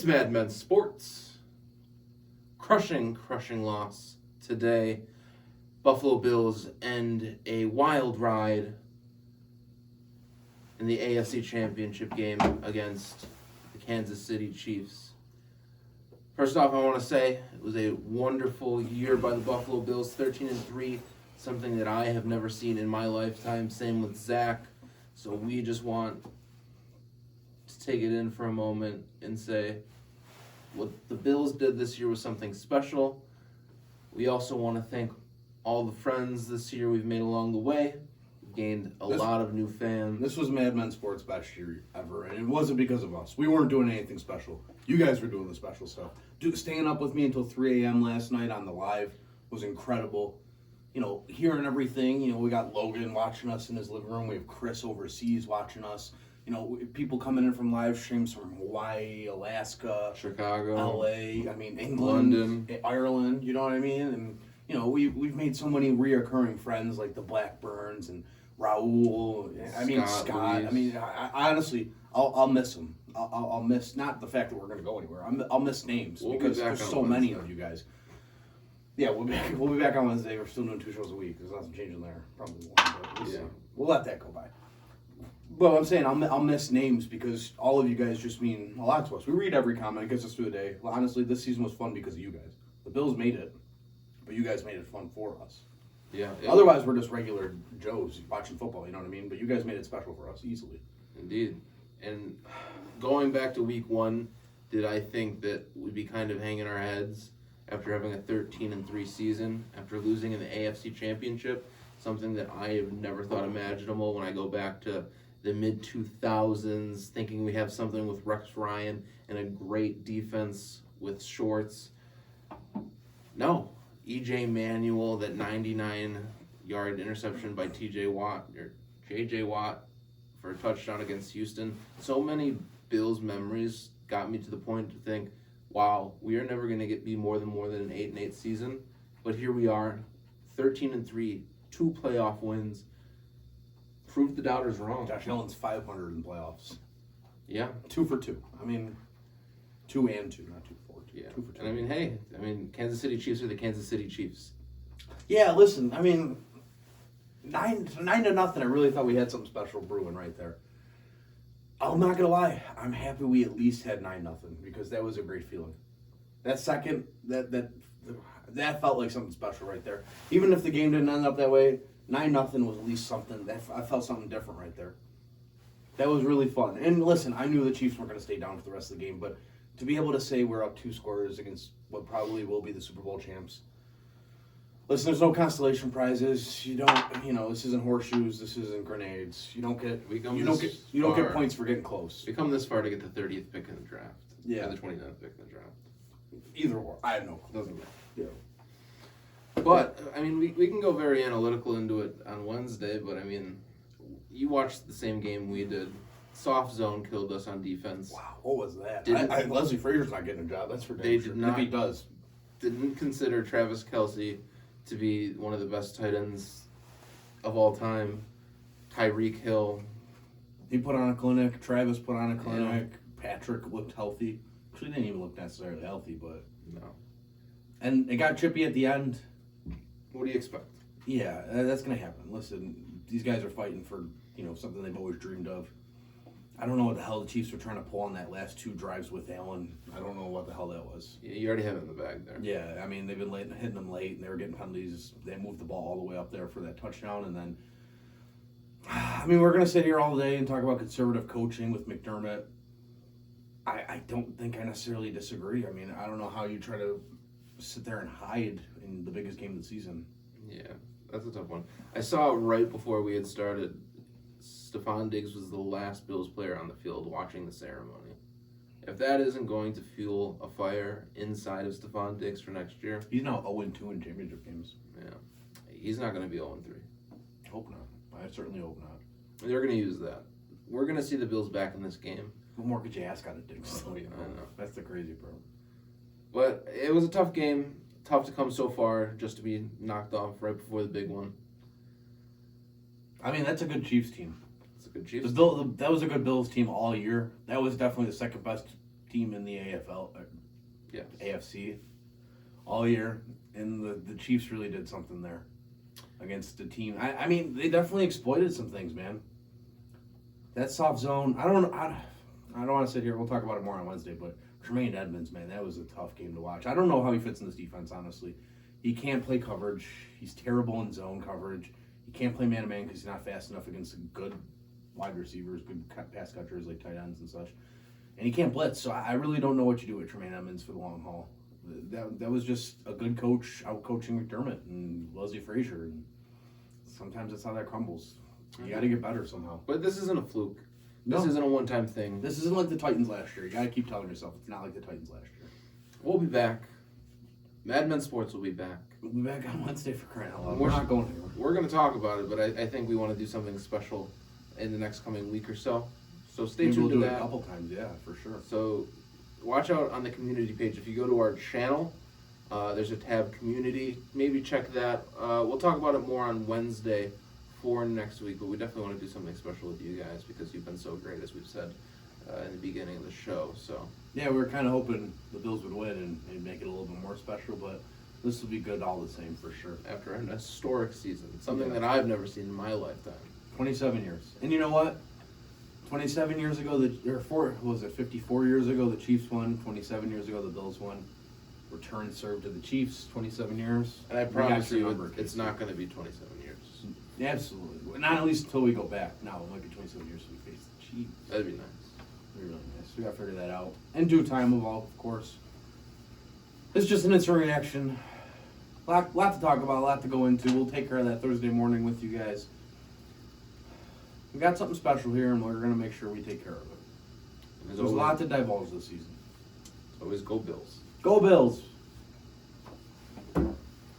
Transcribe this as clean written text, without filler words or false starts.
Mad Men Sports. Crushing loss today. Buffalo Bills end a wild ride in the AFC Championship game against the Kansas City Chiefs. First off, I want to say it was a wonderful year by the Buffalo Bills, 13-3, something that I have never seen in my lifetime. Same with Zach. So we just want to take it in for a moment and say what the Bills did this year was something special. We also want to thank all the friends this year we've made along the way. We've gained a lot of new fans. This was Mad Men Sports' best year ever, and it wasn't because of us. We weren't doing anything special. You guys were doing the special stuff. Staying up with me until 3 a.m. last night on the live was incredible. You know, hearing everything. You know, we got Logan watching us in his living room. We have Chris overseas watching us. You know, people coming in from live streams from Hawaii, Alaska, Chicago, LA, I mean, England, London, Ireland, you know what I mean? And, you know, we've made so many reoccurring friends like the Blackburns and Raul. I mean, Scott. I mean, I honestly, I'll miss them. I'll miss, not the fact that we're going to go anywhere. I'll miss names because there's so many of you guys. Yeah, we'll be back on Wednesday. We're still doing 2 shows a week. There's nothing changing there. Probably one, but we'll let that go by. But I'm saying I'll miss names because all of you guys just mean a lot to us. We read every comment. It gets us through the day. Honestly, this season was fun because of you guys. The Bills made it, but you guys made it fun for us. Yeah. Otherwise, we're just regular Joes watching football, you know what I mean? But you guys made it special for us, easily. Indeed. And going back to week 1, did I think that we'd be kind of hanging our heads after having a 13-3 season, after losing in the AFC Championship, something that I have never thought imaginable when I go back to the mid-2000s, thinking we have something with Rex Ryan and a great defense with Shorts. No. E.J. Manuel, that 99-yard interception by J.J. Watt for a touchdown against Houston. So many Bills memories got me to the point to think, wow, we are never going to be more than an 8-8 season. But here we are, 13-3, 2 playoff wins. Proved the doubters wrong. Josh Allen's 500 in playoffs. Yeah. 2 for 2. I mean, 2 and 2, not 2 for 2. Yeah. 2 for 2. And I mean, hey, Kansas City Chiefs are the Kansas City Chiefs. Yeah, listen, I mean, 9-0, I really thought we had something special brewing right there. I'm not going to lie. I'm happy we at least had 9-0 because that was a great feeling. That second, that felt like something special right there. Even if the game didn't end up that way, 9-0 was at least something. I felt something different right there. That was really fun. And listen, I knew the Chiefs weren't going to stay down for the rest of the game, but to be able to say we're up 2 scores against what probably will be the Super Bowl champs. Listen, there's no consolation prizes. You don't, this isn't horseshoes. This isn't grenades. You don't get points for getting close. We come this far to get the 30th pick in the draft. Yeah. Or the 29th pick in the draft. Either or. I have no clue. Doesn't matter. Yeah. But, I mean, we can go very analytical into it on Wednesday, but, I mean, you watched the same game we did. Soft zone killed us on defense. Wow, what was that? Leslie Frazier's not getting a job. That's for damn sure. If he does. Didn't consider Travis Kelce to be one of the best tight ends of all time. Tyreek Hill. He put on a clinic. Travis put on a clinic. Yeah. Patrick looked healthy. Actually, didn't even look necessarily healthy, but... No. And it got chippy at the end. What do you expect? Yeah, that's going to happen. Listen, these guys are fighting for, something they've always dreamed of. I don't know what the hell the Chiefs were trying to pull on that last 2 drives with Allen. I don't know what the hell that was. Yeah, you already have it in the bag there. Yeah, I mean, they've been hitting them late, and they were getting penalties. They moved the ball all the way up there for that touchdown, and then... I mean, we're going to sit here all day and talk about conservative coaching with McDermott. I don't think I necessarily disagree. I mean, I don't know how you try to sit there and hide in the biggest game of the season. Yeah, that's a tough one. I saw right before we had started, Stephon Diggs was the last Bills player on the field watching the ceremony. If that isn't going to fuel a fire inside of Stephon Diggs for next year... He's now 0-2 in championship games. Yeah. He's not going to be 0-3. Hope not. I certainly hope not. They're going to use that. We're going to see the Bills back in this game. What more could you ask out of Diggs? I know. That's the crazy part. But it was a tough game. Tough to come so far just to be knocked off right before the big one. I mean, that's a good Chiefs team. It's a good Chiefs team. That was a good Bills team all year. That was definitely the second best team in the AFL, Yes. AFC, all year, and the Chiefs really did something there against the team. I mean, they definitely exploited some things, man. That soft zone. I don't want to sit here. We'll talk about it more on Wednesday, but Tremaine Edmonds, man, that was a tough game to watch. I don't know how he fits in this defense, honestly. He can't play coverage. He's terrible in zone coverage. He can't play man-to-man because he's not fast enough against good wide receivers, good pass catchers like tight ends and such. And he can't blitz, so I really don't know what you do with Tremaine Edmonds for the long haul. That was just a good coach out-coaching McDermott and Leslie Frazier. And sometimes that's how that crumbles. You got to get better somehow. But this isn't a fluke. This isn't a one-time thing. This isn't like the Titans last year. You got to keep telling yourself it's not like the Titans last year. We'll be back. Mad Men Sports will be back. We'll be back on Wednesday for crying out loud. We're not going anywhere. We're going to talk about it, but I think we want to do something special in the next coming week or so. So stay Maybe tuned we'll do to it that. a couple times, yeah, for sure. So watch out on the community page. If you go to our channel, there's a tab community. Maybe check that. We'll talk about it more on Wednesday for next week, but we definitely want to do something special with you guys because you've been so great, as we've said in the beginning of the show. So Yeah, we were kind of hoping the Bills would win and make it a little bit more special, but this will be good all the same for sure. after an historic season, something Yeah. that I've never seen in my lifetime. 27 years. And you know what? 27 years ago, 54 years ago, the Chiefs won. 27 years ago, the Bills won. Return served to the Chiefs, 27 years. And I We promise got your you, number, it's Casey. not going to be 27 years. Absolutely. Not at least until we go back. Now, it might be 27 years till we face the Chiefs. That'd be nice. It'd be really nice. We got to figure that out. In due time, of course. It's just an instant reaction. Lot to talk about, a lot to go into. We'll take care of that Thursday morning with you guys. We got something special here, and we're going to make sure we take care of it. And There's a lot to divulge this season. always go Bills. Go Bills!